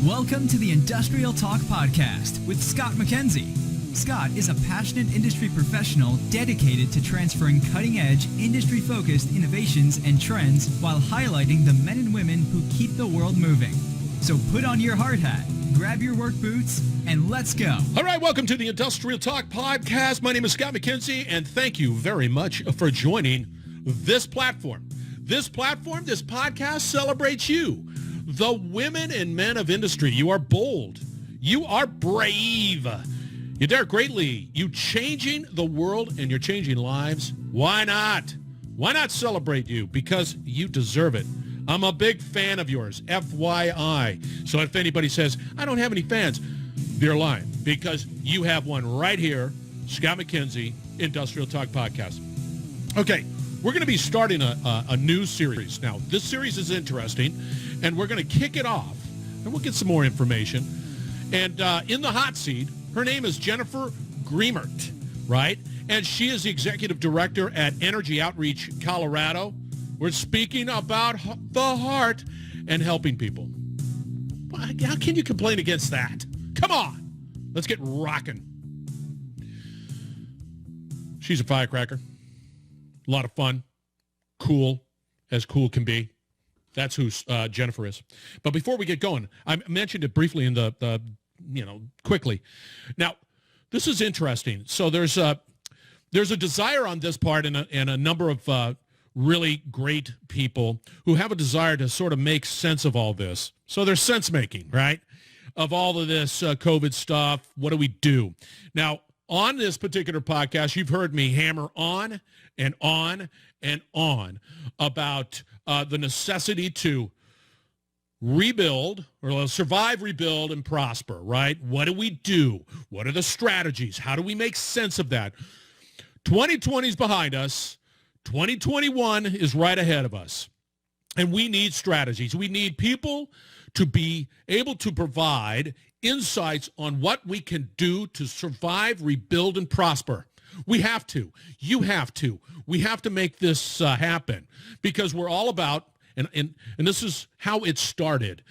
Welcome to the Industrial Talk Podcast with Scott McKenzie. Scott is a passionate industry professional dedicated to transferring cutting-edge, industry-focused innovations and trends while highlighting the men and women who keep the world moving. So put on your hard hat, grab your work boots, and let's go. All right, welcome to the Industrial Talk Podcast. My name is Scott McKenzie, and thank you very much for joining this platform. This podcast celebrates you, the women and men of industry. You are bold. You are brave. You dare greatly. You changing the world and you're changing lives. Why not? Why not celebrate you? Because you deserve it. I'm a big fan of yours, FYI. So if anybody says, I don't have any fans, they're lying, because you have one right here, Scott McKenzie, Industrial Talk Podcast. Okay, we're going to be starting a new series. Now, this series is interesting, and we're going to kick it off, and we'll get some more information. And in the hot seat, her name is Jennifer Gremmert, right? And she is the executive director at Energy Outreach Colorado. We're speaking about the heart and helping people. How can you complain against that? Come on. Let's get rocking. She's a firecracker. A lot of fun. Cool, as cool can be. That's who Jennifer is. But before we get going, I mentioned it briefly in the quickly. Now, this is interesting. So there's a desire on this part and a number of really great people who have a desire to sort of make sense of all this. So there's sense making, right, of all of this COVID stuff. What do we do? Now, on this particular podcast, you've heard me hammer on and on and on about the necessity to rebuild or survive, rebuild, and prosper, right? What do we do? What are the strategies? How do we make sense of that? 2020 is behind us. 2021 is right ahead of us. And we need strategies. We need people to be able to provide insights on what we can do to survive, rebuild, and prosper. We have to. You have to. We have to make this happen, because we're all about, and this is how it started,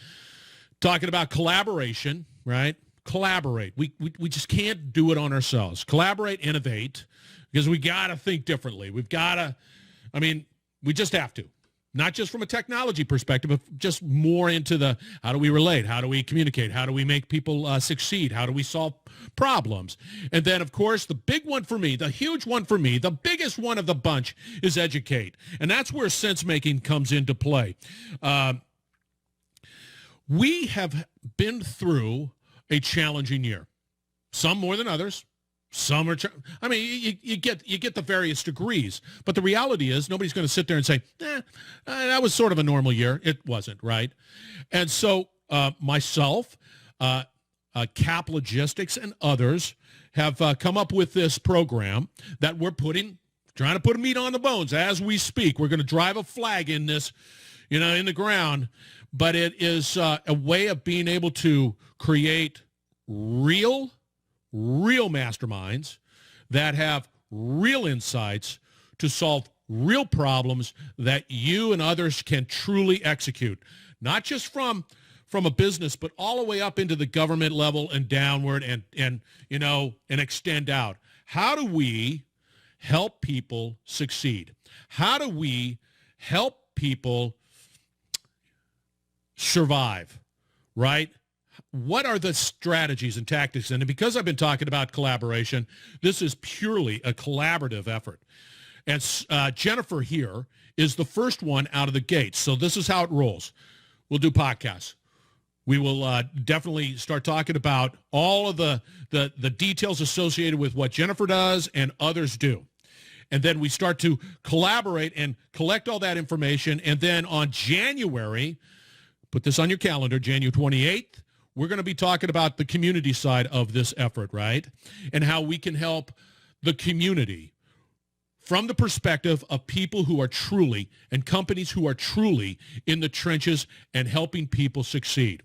talking about collaboration, right? Collaborate. We just can't do it on ourselves. Collaborate, innovate, because we got to think differently. We've got to, we just have to. Not just from a technology perspective, but just more into the how do we relate? How do we communicate? How do we make people succeed? How do we solve problems? And then, of course, the big one for me, the huge one for me, the biggest one of the bunch is educate. And that's where sense-making comes into play. We have been through a challenging year, some more than others. Some are, you get the various degrees, but the reality is nobody's going to sit there and say, that was sort of a normal year. It wasn't, right? And so myself, Cap Logistics, and others have come up with this program that we're trying to put meat on the bones as we speak. We're going to drive a flag in this, in the ground, but it is a way of being able to create real masterminds that have real insights to solve real problems that you and others can truly execute, not just from a business, but all the way up into the government level and downward and extend out. How do we help people succeed? How do we help people survive, right? What are the strategies and tactics? And because I've been talking about collaboration, this is purely a collaborative effort. And Jennifer here is the first one out of the gate. So this is how it rolls. We'll do podcasts. We will definitely start talking about all of the details associated with what Jennifer does and others do. And then we start to collaborate and collect all that information. And then on January, put this on your calendar, January 28th, we're going to be talking about the community side of this effort, right? And how we can help the community from the perspective of people who are truly, and companies who are truly in the trenches and helping people succeed.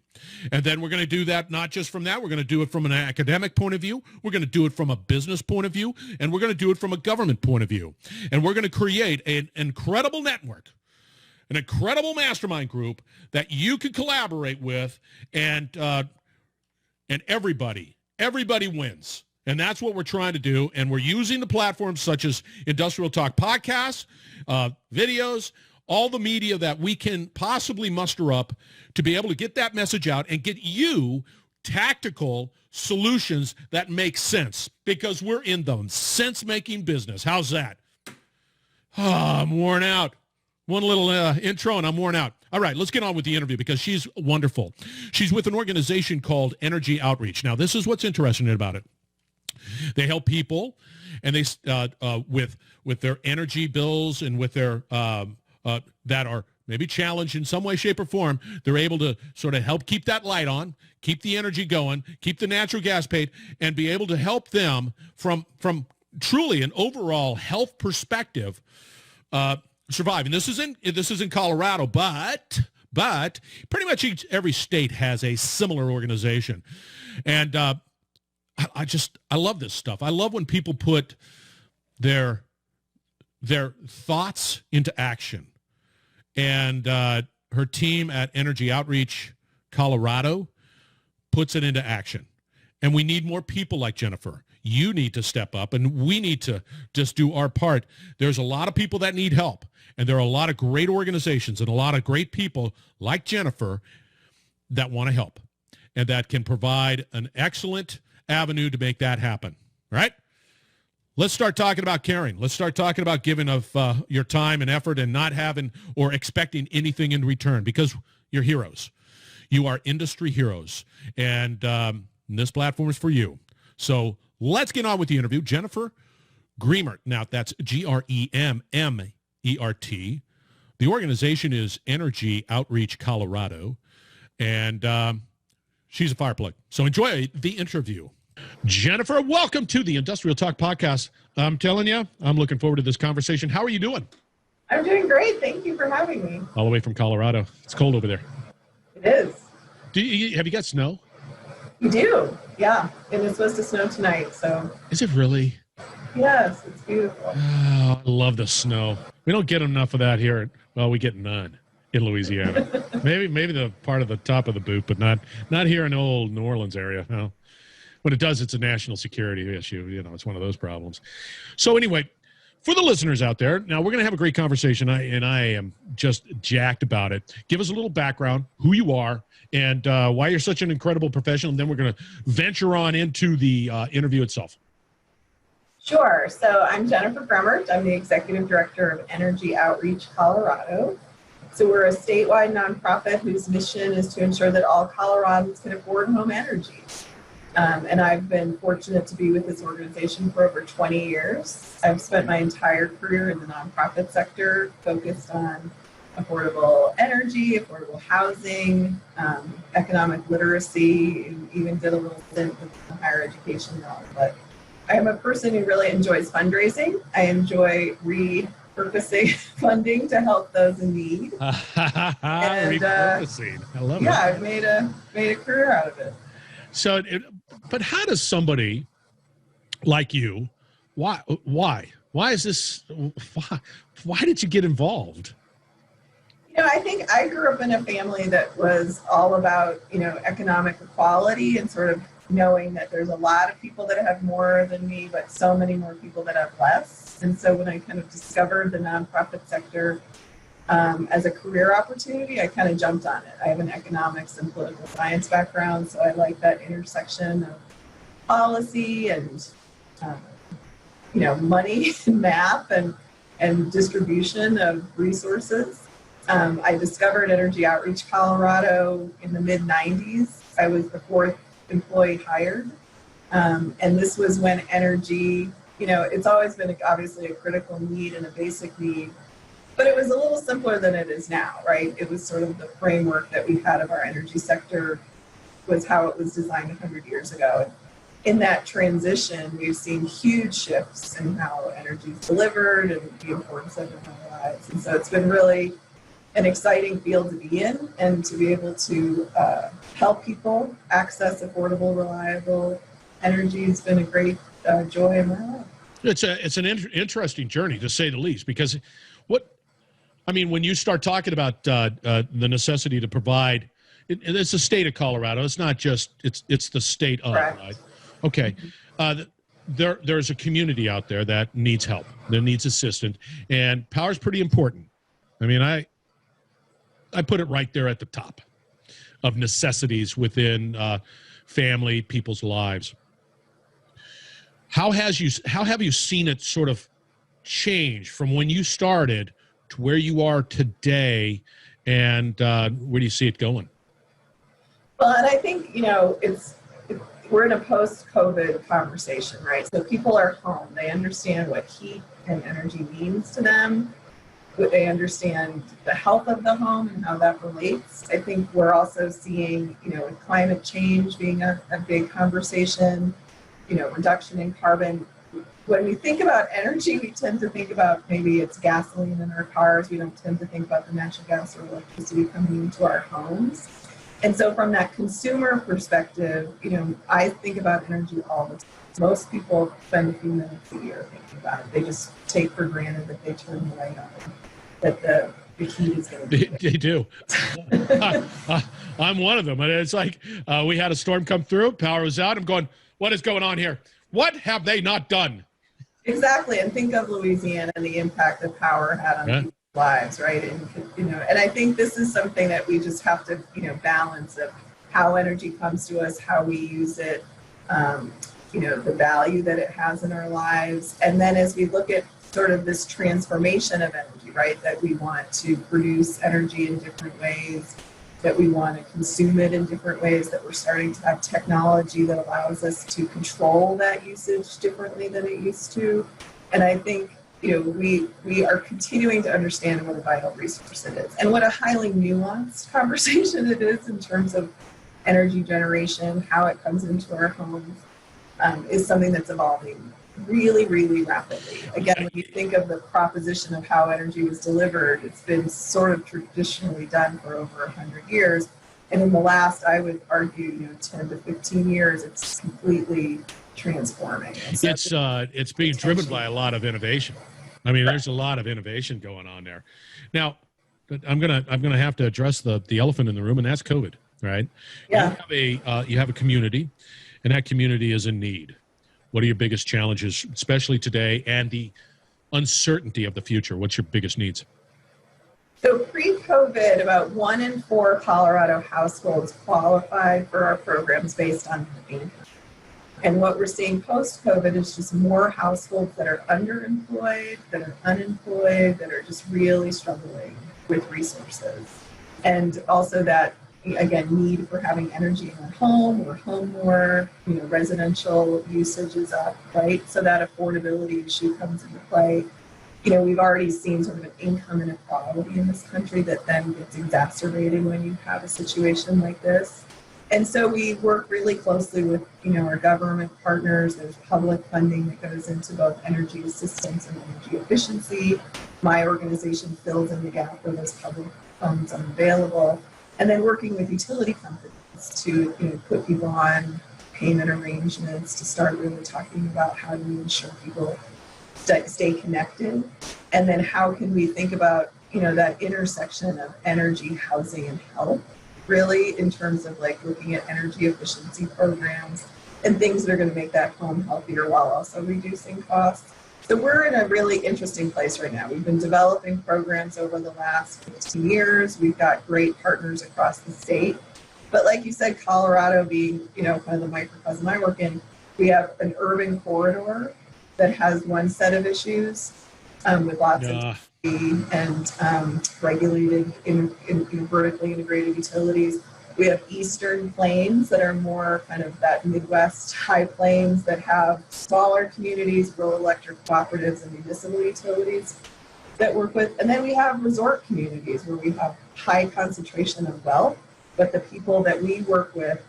And then we're going to do that not just from that. We're going to do it from an academic point of view. We're going to do it from a business point of view. And we're going to do it from a government point of view. And we're going to create an incredible network an incredible mastermind group that you can collaborate with, and everybody wins. And that's what we're trying to do. And we're using the platforms such as Industrial Talk podcasts, videos, all the media that we can possibly muster up to be able to get that message out and get you tactical solutions that make sense, because we're in the sense-making business. How's that? I'm worn out. One little intro and I'm worn out. All right, let's get on with the interview because she's wonderful. She's with an organization called Energy Outreach. Now, this is what's interesting about it. They help people, and they with their energy bills and with their that are maybe challenged in some way, shape, or form. They're able to sort of help keep that light on, keep the energy going, keep the natural gas paid, and be able to help them from truly an overall health perspective survive. And this is in Colorado, but pretty much every state has a similar organization, and I love this stuff. I love when people put their thoughts into action. And her team at Energy Outreach Colorado puts it into action. And we need more people like Jennifer. You need to step up, and we need to just do our part. There's a lot of people that need help, and there are a lot of great organizations and a lot of great people like Jennifer that want to help and that can provide an excellent avenue to make that happen. All right? Let's start talking about caring. Let's start talking about giving of your time and effort and not having or expecting anything in return, because you're heroes. You are industry heroes, and this platform is for you. So let's get on with the interview. Jennifer Gremmert. Now, that's Gremmert. The organization is Energy Outreach Colorado, and she's a fire plug. So enjoy the interview. Jennifer, welcome to the Industrial Talk podcast. I'm telling you, I'm looking forward to this conversation. How are you doing? I'm doing great. Thank you for having me. All the way from Colorado. It's cold over there. It is. Have you got snow? We do, yeah. And it's supposed to snow tonight, so. Is it really? Yes, it's beautiful. Oh, I love the snow. We don't get enough of that here. Well, we get none in Louisiana. maybe the part of the top of the boot, but not here in old New Orleans area. No. When it does, it's a national security issue. You know, it's one of those problems. So anyway, for the listeners out there, now we're going to have a great conversation, and I am just jacked about it. Give us a little background, who you are, and why you're such an incredible professional, and then we're going to venture on into the interview itself. Sure. So I'm Jennifer Gremmert. I'm the Executive Director of Energy Outreach Colorado. So we're a statewide nonprofit whose mission is to ensure that all Coloradans can afford home energy. And I've been fortunate to be with this organization for over 20 years. I've spent my entire career in the nonprofit sector, focused on affordable energy, affordable housing, economic literacy, and even did a little stint with the higher education realm. But I am a person who really enjoys fundraising. I enjoy repurposing funding to help those in need. Repurposing. I love it. Yeah, I've made a career out of it. So, but how does somebody like you, why is this, why did you get involved? You know, I think I grew up in a family that was all about, economic equality and sort of knowing that there's a lot of people that have more than me, but so many more people that have less. And so when I kind of discovered the nonprofit sector as a career opportunity, I kind of jumped on it. I have an economics and political science background, so I like that intersection of policy and, money and math and distribution of resources. I discovered Energy Outreach Colorado in the mid-90s. I was the fourth employee hired. And this was when energy, it's always been obviously a critical need and a basic need. But it was a little simpler than it is now, right? It was sort of the framework that we had of our energy sector was how it was designed 100 years ago. In that transition, we've seen huge shifts in how energy is delivered and the importance of it in our lives. And so it's been really an exciting field to be in, and to be able to help people access affordable, reliable energy has been a great joy in my life. It's an interesting journey, to say the least, because I mean, when you start talking about the necessity to provide, it's the state of Colorado. It's not just it's the state of, Correct. right? Okay. There's a community out there that needs help, that needs assistance, and power is pretty important. I mean, I put it right there at the top of necessities within family, people's lives. How have you seen it sort of change from when you started to where you are today, and where do you see it going? Well, and I think, we're in a post-COVID conversation, right? So people are home. They understand what heat and energy means to them. They understand the health of the home and how that relates. I think we're also seeing, with climate change being a big conversation, reduction in carbon. When we think about energy, we tend to think about maybe it's gasoline in our cars. We don't tend to think about the natural gas or electricity coming into our homes. And so from that consumer perspective, I think about energy all the time. Most people spend a few minutes a year thinking about it. They just take for granted that they turn the light on, that the heat is going to be there. They do. I'm one of them. And it's like we had a storm come through, power was out. I'm going, what is going on here? What have they not done? Exactly. And think of Louisiana and the impact that power had on people's lives, right? And I think this is something that we just have to, balance of how energy comes to us, how we use it, the value that it has in our lives. And then as we look at sort of this transformation of energy, right, that we want to produce energy in different ways, that we want to consume it in different ways, that we're starting to have technology that allows us to control that usage differently than it used to. And I think, we are continuing to understand what a vital resource it is and what a highly nuanced conversation it is in terms of energy generation, how it comes into our homes, is something that's evolving really, really rapidly. Again, when you think of the proposition of how energy was delivered, it's been sort of traditionally done for over 100 years. And in the last, I would argue, 10 to 15 years, it's completely transforming. So it's being driven by a lot of innovation. I mean, there's a lot of innovation going on there. Now, I'm gonna have to address the elephant in the room, and that's COVID, right? Yeah. You have a community, and that community is in need. What are your biggest challenges, especially today, and the uncertainty of the future? What's your biggest needs? So pre-COVID, about 1 in 4 Colorado households qualified for our programs based on income. And what we're seeing post-COVID is just more households that are underemployed, that are unemployed, that are just really struggling with resources. And also that, again, need for having energy in their home or home more, residential usage is up, right? So that affordability issue comes into play. We've already seen sort of an income inequality in this country that then gets exacerbated when you have a situation like this. And so we work really closely with, our government partners. There's public funding that goes into both energy assistance and energy efficiency. My organization fills in the gap where those public funds aren't available. And then working with utility companies to, put people on payment arrangements, to start really talking about how do we ensure people stay connected. And then how can we think about, that intersection of energy, housing, and health, really in terms of looking at energy efficiency programs and things that are going to make that home healthier while also reducing costs. So we're in a really interesting place right now. We've been developing programs over the last 15 years. We've got great partners across the state. But like you said, Colorado being, kind of the microcosm I work in, we have an urban corridor that has one set of issues with lots of and regulated, vertically integrated utilities. We have eastern plains that are more kind of that Midwest high plains that have smaller communities, rural electric cooperatives, and municipal utilities that work with. And then we have resort communities where we have high concentration of wealth, but the people that we work with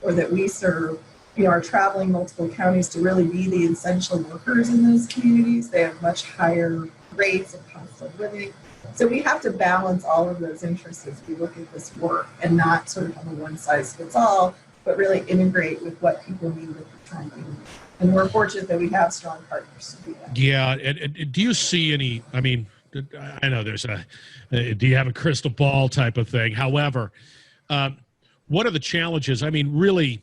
or that we serve, are traveling multiple counties to really be the essential workers in those communities. They have much higher rates of cost of living. So we have to balance all of those interests as we look at this work and not sort of have a one size fits all, but really integrate with what people need at the time. And we're fortunate that we have strong partners to do that. Yeah. And do you see any, I know there's do you have a crystal ball type of thing? However, what are the challenges? I mean, really,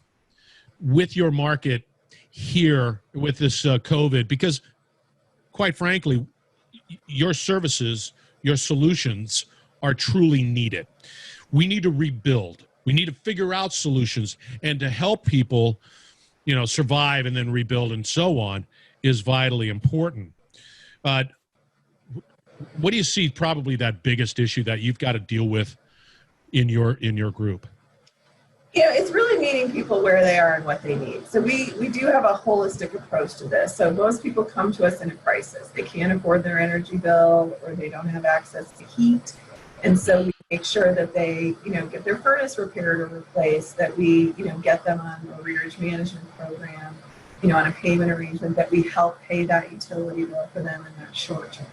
with your market here with this COVID, because quite frankly, your services, your solutions are truly needed. We need to rebuild. We need to figure out solutions, and to help people, survive and then rebuild and so on is vitally important. What do you see probably that biggest issue that you've got to deal with in your group? It's really meeting people where they are and what they need. So we do have a holistic approach to this. So most people come to us in a crisis. They can't afford their energy bill, or they don't have access to heat. And so we make sure that they, get their furnace repaired or replaced, that we, get them on a rearage management program, on a payment arrangement, that we help pay that utility bill for them in that short term.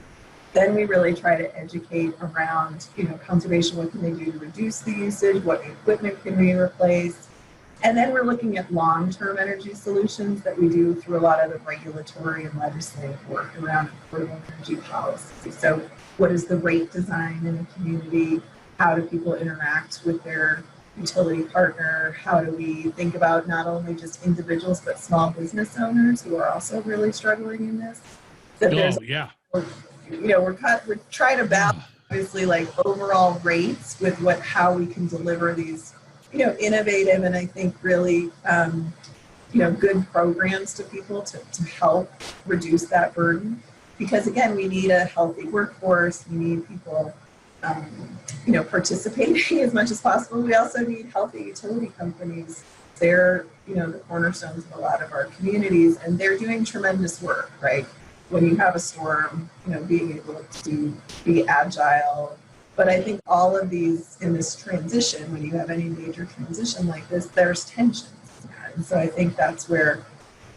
Then we really try to educate around, conservation. What can they do to reduce the usage? What equipment can we replace? And then we're looking at long-term energy solutions that we do through a lot of the regulatory and legislative work around affordable energy policy. So what is the rate design in the community? How do people interact with their utility partner? How do we think about not only just individuals, but small business owners who are also really struggling in this? We're trying to balance, obviously, like overall rates with how we can deliver these, innovative and I think really, good programs to people to help reduce that burden. Because again, we need a healthy workforce. We need people, participating as much as possible. We also need healthy utility companies. They're, the cornerstones of a lot of our communities, and they're doing tremendous work, right? When you have a storm, being able to be agile. But I think all of these in this transition, when you have any major transition like this, there's tensions. And so I think that's where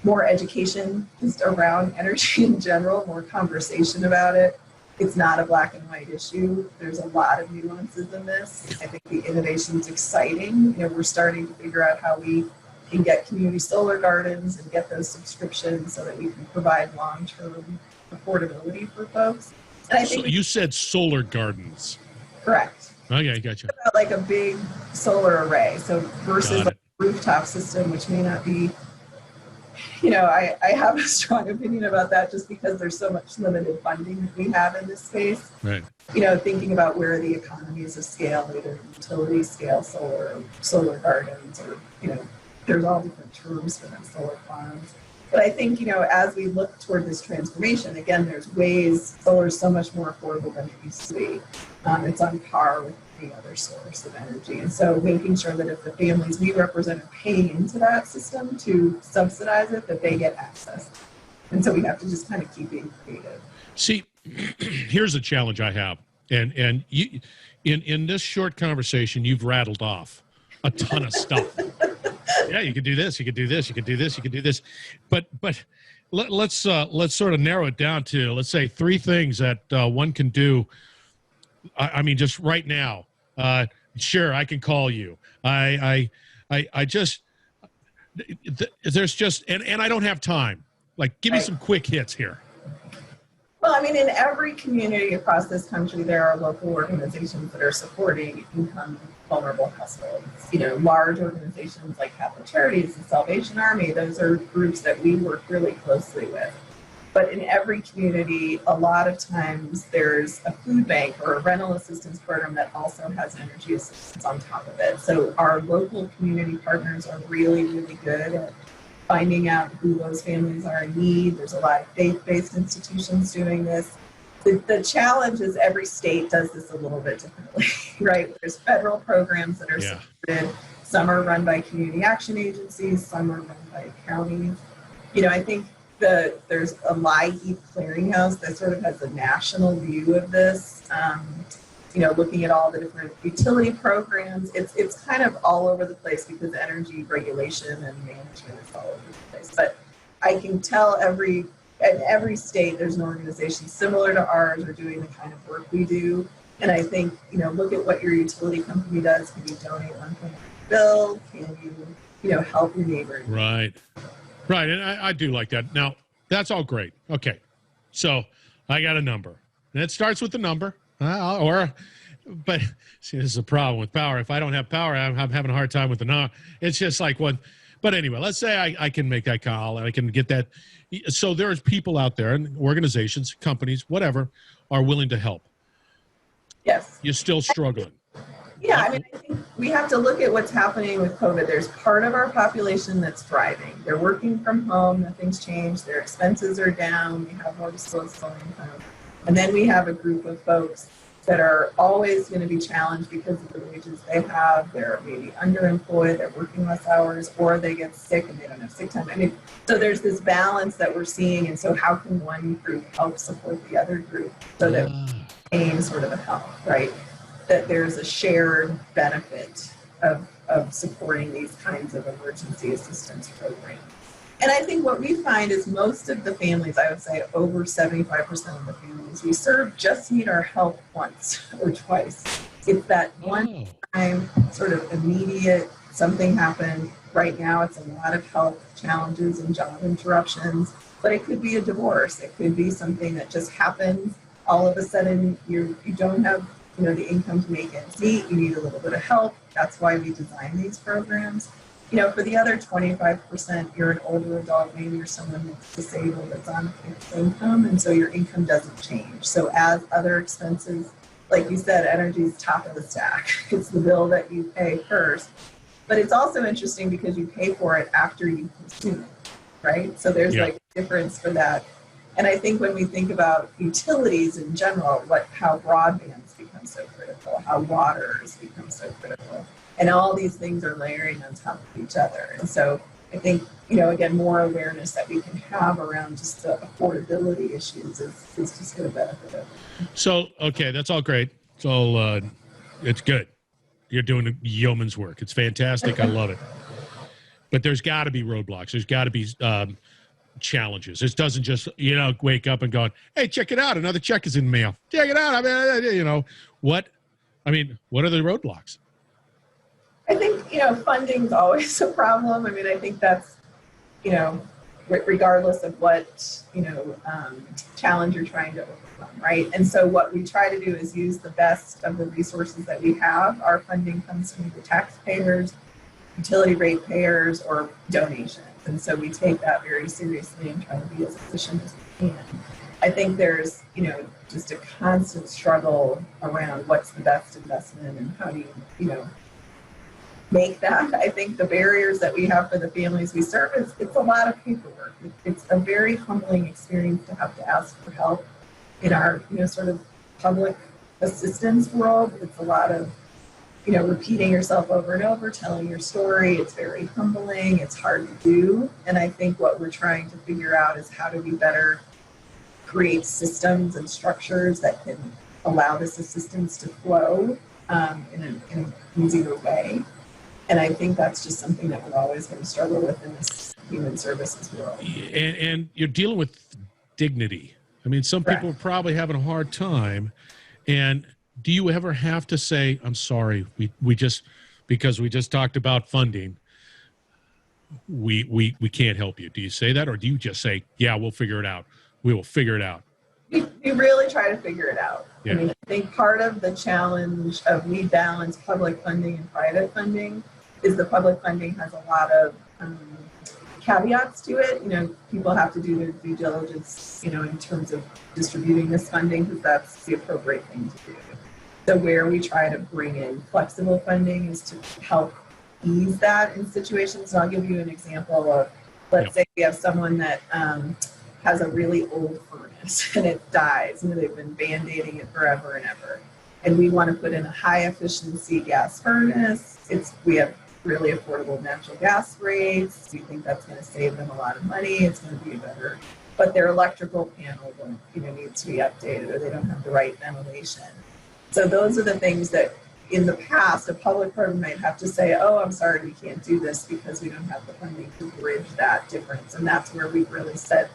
more education just around energy in general, more conversation about it. It's not a black and white issue. There's a lot of nuances in this. I think the innovation's exciting. We're starting to figure out how we can get community solar gardens and get those subscriptions so that we can provide long-term affordability for folks. And I think you said solar gardens. Correct. Okay, gotcha. About like a big solar array. So versus a rooftop system, which may not be, I have a strong opinion about that just because there's so much limited funding that we have in this space. Right. Thinking about where the economies of scale, either utility scale solar gardens, or, there's all different terms for them, solar farms. But I think, as we look toward this transformation, again, there's ways solar is so much more affordable than it used to be. It's on par with any other source of energy. And so making sure that if the families we represent are paying into that system to subsidize it, that they get access. And so we have to just kind of keep being creative. See, here's a challenge I have. And you, in this short conversation, you've rattled off a ton of stuff. Yeah, you could do this, you could do this, you could do this, you could do this. But let's sort of narrow it down to, let's say, 3 things that one can do. I mean, just right now. Sure, I can call you. I just, there's just, and I don't have time. Like, give me some quick hits here. Well, I mean, in every community across this country, there are local organizations that are supporting income vulnerable households. Large organizations like Catholic Charities and Salvation Army, those are groups that we work really closely with. But in every community, a lot of times there's a food bank or a rental assistance program that also has energy assistance on top of it. So our local community partners are really, really good at finding out who those families are in need. There's a lot of faith-based institutions doing this. The challenge is every state does this a little bit differently, right? There's federal programs that are supported. Some are run by community action agencies. Some are run by counties. I think there's a LIHEAP clearinghouse that sort of has a national view of this. Looking at all the different utility programs, it's kind of all over the place because energy regulation and management is all over the place. But I can tell in every state there's an organization similar to ours or doing the kind of work we do. And I think, look at what your utility company does. Can you donate one point of your bill? Can you, help your neighbor? Right. And I do like that. Now, that's all great. Okay. So I got a number. And it starts with the number. But see, this is a problem with power. If I don't have power, I'm having a hard time with the number. It's just like one. But anyway, let's say I can make that call and I can get that. So there's people out there and organizations, companies, whatever, are willing to help. Yes. You're still struggling. Yeah, I mean, I think we have to look at what's happening with COVID. There's part of our population that's thriving. They're working from home. Nothing's changed. Their expenses are down. We have more disposable income. And then we have a group of folks that are always going to be challenged because of the wages they have. They're maybe underemployed, they're working less hours, or they get sick and they don't have sick time. I mean, so there's this balance that we're seeing. And so how can one group help support the other group so that we aim sort of a health, right? That there's a shared benefit of supporting these kinds of emergency assistance programs. And I think what we find is most of the families, I would say over 75% of the families we serve just need our help once or twice. It's that one time sort of immediate, something happened. Right now it's a lot of health challenges and job interruptions, but it could be a divorce. It could be something that just happens. All of a sudden you don't have the income to make ends meet. You need a little bit of help. That's why we design these programs. For the other 25%, you're an older adult, maybe you're someone that's disabled, that's on fixed income, and so your income doesn't change. So as other expenses, like you said, energy is top of the stack. It's the bill that you pay first. But it's also interesting because you pay for it after you consume it, right? So there's like a difference for that. And I think when we think about utilities in general, how broadband's become so critical, how water has become so critical, and all these things are layering on top of each other. And so I think, again, more awareness that we can have around just the affordability issues is just going to benefit everyone. So, okay, that's all great. It's all, it's good. You're doing yeoman's work. It's fantastic. I love it. But there's got to be roadblocks. There's got to be challenges. It doesn't just, wake up and go, hey, check it out. Another check is in the mail. Check it out. I mean, what are the roadblocks? I think, funding's always a problem. I mean, I think that's, regardless of what, challenge you're trying to overcome, right? And so what we try to do is use the best of the resources that we have. Our funding comes from the taxpayers, utility rate payers, or donations. And so we take that very seriously and try to be as efficient as we can. I think there's, just a constant struggle around what's the best investment and how do you, make that. I think the barriers that we have for the families we serve it's a lot of paperwork. It's a very humbling experience to have to ask for help in our, sort of public assistance world. It's a lot of, repeating yourself over and over, telling your story. It's very humbling. It's hard to do. And I think what we're trying to figure out is how do we better create systems and structures that can allow this assistance to flow in an easier way. And I think that's just something that we're always going to struggle with in this human services world. And you're dealing with dignity. I mean, some people are probably having a hard time. And do you ever have to say, I'm sorry, we just, because we just talked about funding, we can't help you? Do you say that, or do you just say, yeah, we'll figure it out? We will figure it out. We really try to figure it out. Yeah. I mean, I think part of the challenge of we balance public funding and private funding is the public funding has a lot of caveats to it. People have to do their due diligence, in terms of distributing this funding, because that's the appropriate thing to do. So where we try to bring in flexible funding is to help ease that in situations. And I'll give you an example of, let's say we have someone that has a really old furnace and it dies, they've been band-aiding it forever and ever. And we want to put in a high efficiency gas furnace. We have really affordable natural gas rates. We think that's going to save them a lot of money. It's going to be better. But their electrical panel needs to be updated, or they don't have the right ventilation. So those are the things that in the past, a public program might have to say, oh, I'm sorry, we can't do this because we don't have the funding to bridge that difference. And that's where we've really said,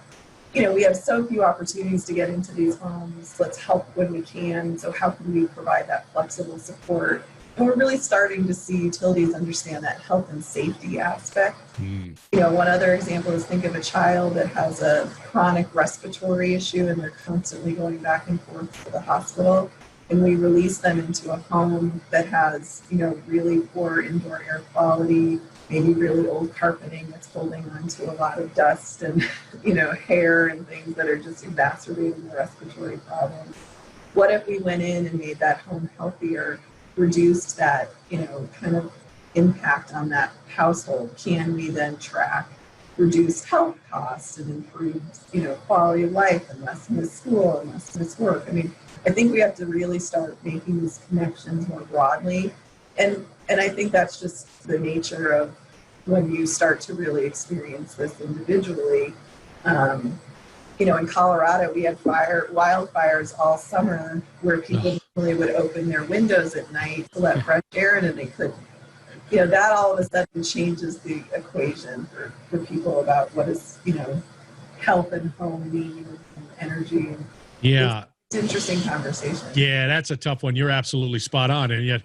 we have so few opportunities to get into these homes. Let's help when we can. So how can we provide that flexible support And we're really starting to see utilities understand that health and safety aspect. Mm. You know, one other example is think of a child that has a chronic respiratory issue and they're constantly going back and forth to the hospital. And we release them into a home that has, you know, really poor indoor air quality, maybe really old carpeting that's holding on to a lot of dust and, you know, hair and things that are just exacerbating the respiratory problems. What if we went in and made that home healthier, reduced that, you know, kind of impact on that household? Can we then track reduced health costs and improve, you know, quality of life and less missed school and less missed work? I mean, I think we have to really start making these connections more broadly. And I think that's just the nature of when you start to really experience this individually. You know, in Colorado, we had wildfires all summer where people normally would open their windows at night to let fresh air in and they couldn't. You know, that all of a sudden changes the equation for people about what is, you know, health and home need and energy. Yeah. It's an interesting conversation. Yeah, that's a tough one. You're absolutely spot on. And yet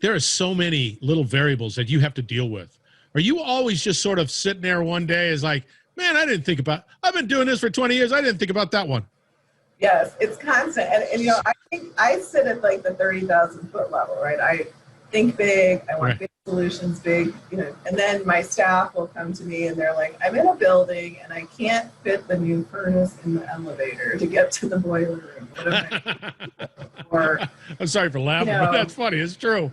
there are so many little variables that you have to deal with. Are you always just sort of sitting there one day as like, man, I've been doing this for 20 years. I didn't think about that one. Yes, it's constant. And you know, I think I sit at like the 30,000 foot level, right? I think big, I want big solutions, big, you know, and then my staff will come to me and they're like, I'm in a building and I can't fit the new furnace in the elevator to get to the boiler room. What am I doing? Or, I'm sorry for laughing, you know, but that's funny. It's true.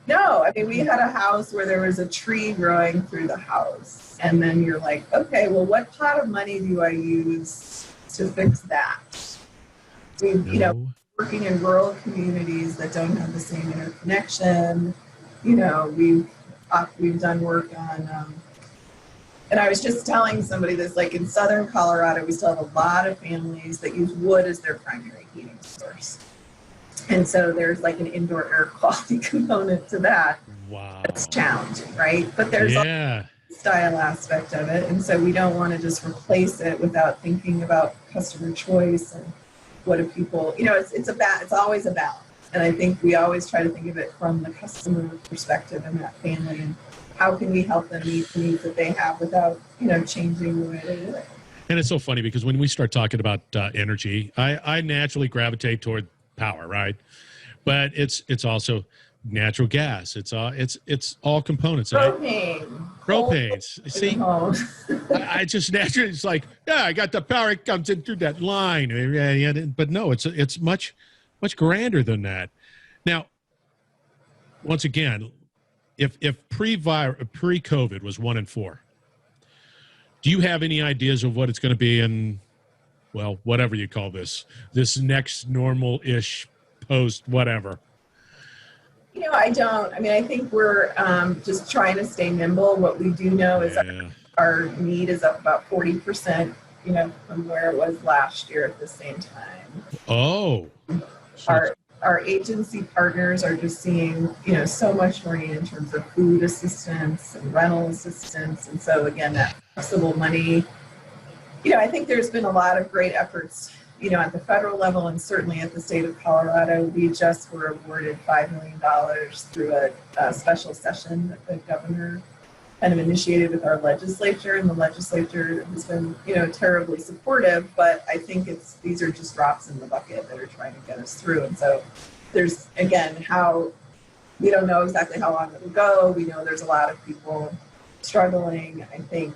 No, I mean, we had a house where there was a tree growing through the house. And then you're like, okay, well, what pot of money do I use to fix that? You know, working in rural communities that don't have the same interconnection. You know, we've done work on, and I was just telling somebody this, like in southern Colorado, we still have a lot of families that use wood as their primary heating source. And so there's like an indoor air quality component to that. Wow. It's challenging, right? But there's a style aspect of it. And so we don't want to just replace it without thinking about customer choice and what do people, you know, it's always a balance. And I think we always try to think of it from the customer perspective and that family and how can we help them meet the needs that they have without, you know, changing the way they live. And it's so funny because when we start talking about energy, I naturally gravitate toward power, right? But it's also natural gas. It's all components. Propanes. See, I just naturally, it's like, yeah, I got the power. It comes in through that line. But no, it's much grander than that. Now, once again, if pre-COVID was 1 in 4, do you have any ideas of what it's going to be in, well, whatever you call this next normal-ish post whatever? You know, I don't. I mean, I think we're just trying to stay nimble. What we do know is our need is up about 40%, you know, from where it was last year at the same time. Oh. Our agency partners are just seeing, you know, so much more need in terms of food assistance and rental assistance. And so, again, that flexible money, you know, I think there's been a lot of great efforts, you know, at the federal level and certainly at the state of Colorado. We just were awarded $5 million through a special session that the governor kind of initiated with our legislature, and the legislature has been, you know, terribly supportive, but I think these are just drops in the bucket that are trying to get us through. And so there's, again, we don't know exactly how long it will go. We know there's a lot of people struggling. I think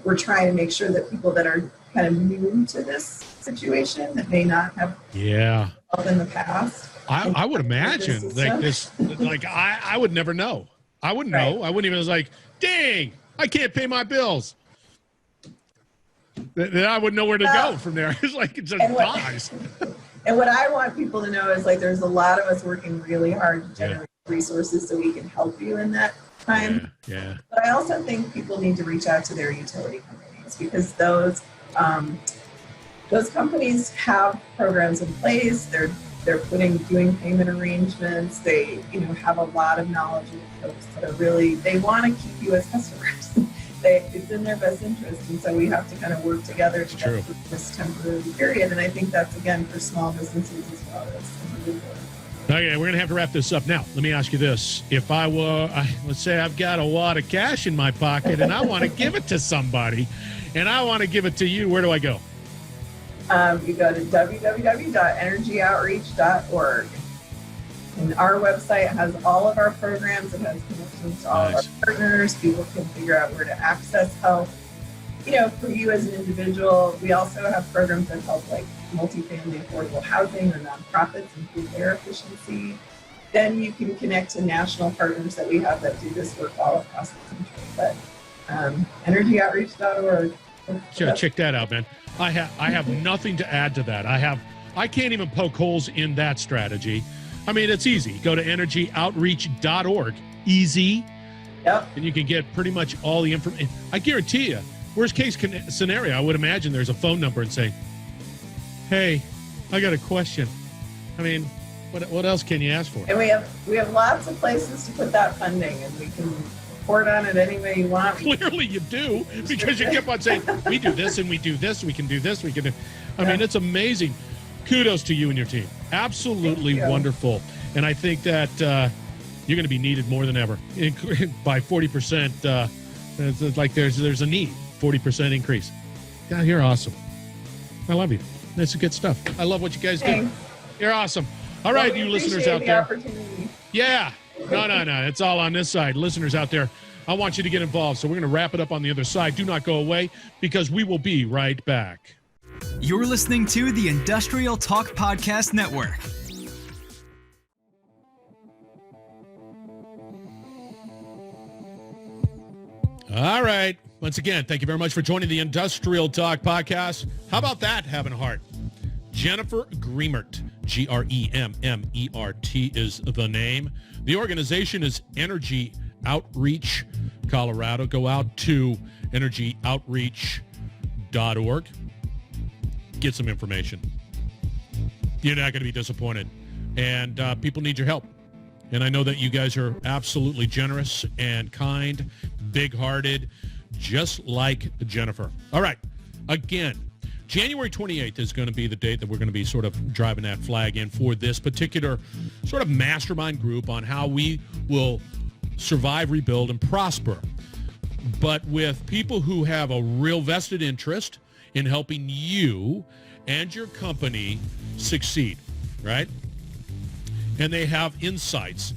we're trying to make sure that people that are kind of new to this situation that may not have help in the past. I would imagine I would never know. I wouldn't know. I wouldn't even, like, dang, I can't pay my bills. Then I wouldn't know where to go from there. It's like it just dies. And what I want people to know is, like, there's a lot of us working really hard to generate resources so we can help you in that time. Yeah. But I also think people need to reach out to their utility companies because those companies have programs in place. They're doing payment arrangements. They, you know, have a lot of knowledgeable folks that are really, they want to keep you as customers. It's in their best interest. And so we have to kind of work together to get through this temporary period. And I think that's, again, for small businesses as well as individuals. Okay, we're going to have to wrap this up. Now, let me ask you this. If let's say I've got a lot of cash in my pocket and I want to give it to somebody and I want to give it to you, where do I go? You go to www.energyoutreach.org. And our website has all of our programs. It has connections to all of our partners. People can figure out where to access help. For you as an individual, we also have programs that help like multifamily affordable housing or nonprofits improve their efficiency. Then you can connect to national partners that we have that do this work all across the country. But energyoutreach.org. Check that out, man. I have nothing to add to that. I can't even poke holes in that strategy. I mean, it's easy. Go to energyoutreach.org. Easy. Yep. And you can get pretty much all the information. I guarantee you, worst case scenario, I would imagine there's a phone number and say, hey, I got a question. I mean, what else can you ask for? And we have lots of places to put that funding, and we can report on it any way you want. Clearly you do, because you kept on saying, we do this and we do this, we can do this, we can do. I mean, it's amazing. Kudos to you and your team. Absolutely wonderful. And I think that you're going to be needed more than ever. By 40%, it's like there's a need. 40% increase. Yeah, you're awesome. I love you. That's good stuff. I love what you guys do. You're awesome. All right, you listeners out there. Yeah. No. It's all on this side. Listeners out there, I want you to get involved. So we're going to wrap it up on the other side. Do not go away, because we will be right back. You're listening to the Industrial Talk Podcast Network. All right. Once again, thank you very much for joining the Industrial Talk Podcast. How about that, having a heart? Jennifer Gremmert, Gremmert is the name. The organization is Energy Outreach Colorado. Go out to energyoutreach.org. Get some information. You're not going to be disappointed. And people need your help. And I know that you guys are absolutely generous and kind, big-hearted, just like Jennifer. All right. Again, January 28th is going to be the date that we're going to be sort of driving that flag in for this particular sort of mastermind group on how we will survive, rebuild, and prosper. But with people who have a real vested interest in helping you and your company succeed, right? And they have insights,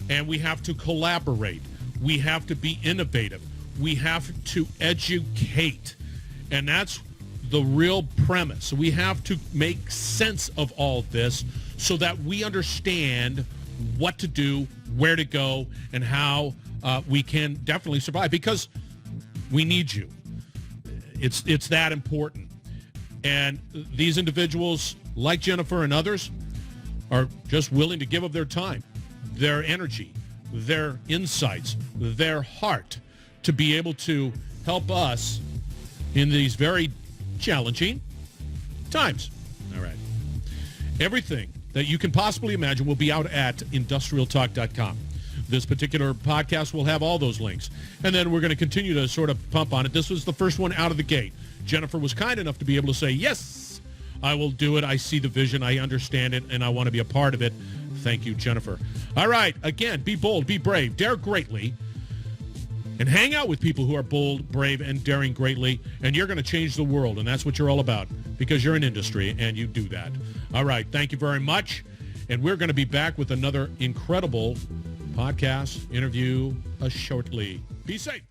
and we have to collaborate. We have to be innovative. We have to educate, and that's the real premise. So we have to make sense of all this so that we understand what to do, where to go, and how we can definitely survive, because we need you. It's that important. And these individuals, like Jennifer and others, are just willing to give of their time, their energy, their insights, their heart to be able to help us in these very challenging times. All right. Everything that you can possibly imagine will be out at industrialtalk.com. This particular podcast will have all those links. And then we're going to continue to sort of pump on it. This was the first one out of the gate. Jennifer was kind enough to be able to say, yes, I will do it. I see the vision. I understand it, and I want to be a part of it. Thank you, Jennifer. All right. Again, be bold, be brave, dare greatly, and hang out with people who are bold, brave, and daring greatly, and you're going to change the world, and that's what you're all about, because you're an industry, and you do that. All right. Thank you very much, and we're going to be back with another incredible podcast interview shortly. Be safe.